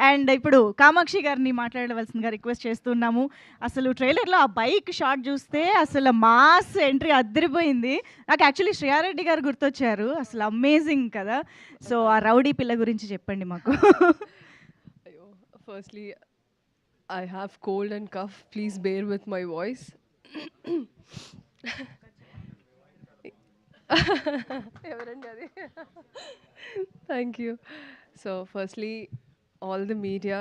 And ఇప్పుడు కామాక్షి గారిని మాట్లాడవలసిందిగా రిక్వెస్ట్ చేస్తున్నాము. అసలు ట్రైలర్‌లో ఆ బైక్ షాట్ చూస్తే అసలు మాస్ ఎంట్రీ అదిరిపోయింది. నాకు యాక్చువల్లీ శ్రేయారెడ్డి గారు గుర్తొచ్చారు. అసలు అమేజింగ్ కదా! సో, ఆ రౌడీ పిల్ల గురించి చెప్పండి మాకు. అయ్యో! Firstly I have cold and cough. Please bear with my voice. ఎవరండి అది? Thank you. So firstly all the media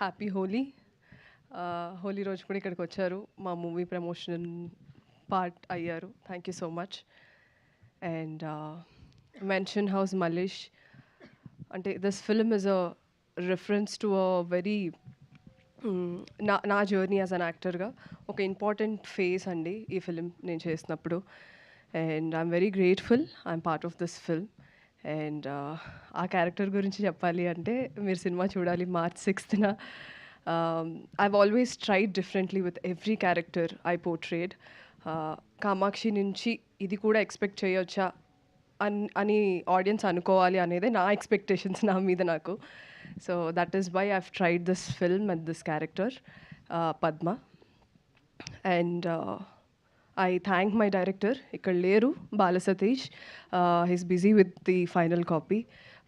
happy Holi. Holi రోజు కూడా ఇక్కడికి వచ్చారు. మా మూవీ ప్రమోషన్ పార్ట్ అయ్యారు. Thank you so much. And mansion house Mallesh అంటే this film is a reference to a very నా జర్నీ యాజ్ అన్ యాక్టర్గా ఒక ఇంపార్టెంట్ ఫేజ్ అండి ఈ ఫిలిం నేను చేసినప్పుడు. And I'm very grateful I'm part of this film. And ఆ character గురించి చెప్పాలి అంటే మీరు సినిమా చూడాలి March 6th. I've always tried differently with every character I portrayed. Kamakshi నుంచి ఇది కూడా ఎక్స్పెక్ట్ చేయొచ్చా అని ఆడియన్స్ అనుకోవాలి అనేదే నా ఎక్స్పెక్టేషన్స్ నా మీద నాకు. So that is why I've tried this film and this character Padma. And I thank my director, ఇక్కడ లేరు, Bala Satish. He's busy with the final copy,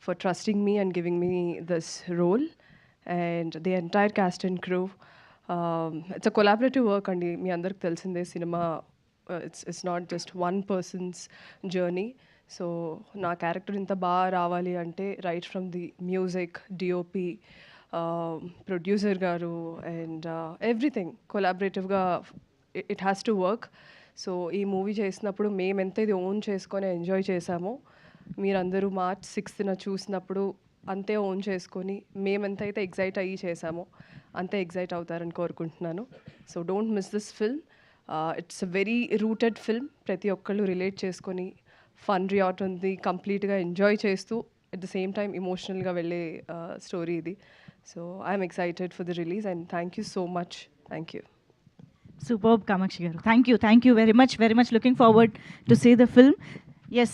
for trusting me and giving me this role. And the entire cast and crew. It's a collaborative work అండి. మీ అందరికి తెలిసిందే సినిమా it's not just one person's journey. So నా character ఇంత బాగా రావాలి అంటే right from the music, DOP, producer గారు అండ్ ఎవ్రీథింగ్ కొలాబరేటివ్గా it has to work. So ఈ మూవీ చేసినప్పుడు మేము ఎంత ఇది ఓన్ చేసుకొని ఎంజాయ్ చేసామో మీరందరూ March 6th చూసినప్పుడు అంతే ఓన్ చేసుకొని మేము ఎంతైతే ఎగ్జైట్ అయ్యి చేసామో అంతే ఎగ్జైట్ అవుతారని కోరుకుంటున్నాను. So don't miss this film. It's a very rooted film. ప్రతి ఒక్కళ్ళు రిలేట్ చేసుకొని ఫన్ రియాట్ ఉంది, కంప్లీట్గా ఎంజాయ్ చేస్తూ అట్ ద సేమ్ టైం ఇమోషనల్గా వెళ్ళే స్టోరీ ఇది. So I'm excited for the release and thank you so much. Thank you. Superb, Kamakshi garu. Thank you very much. Very much looking forward to see the film. Yes.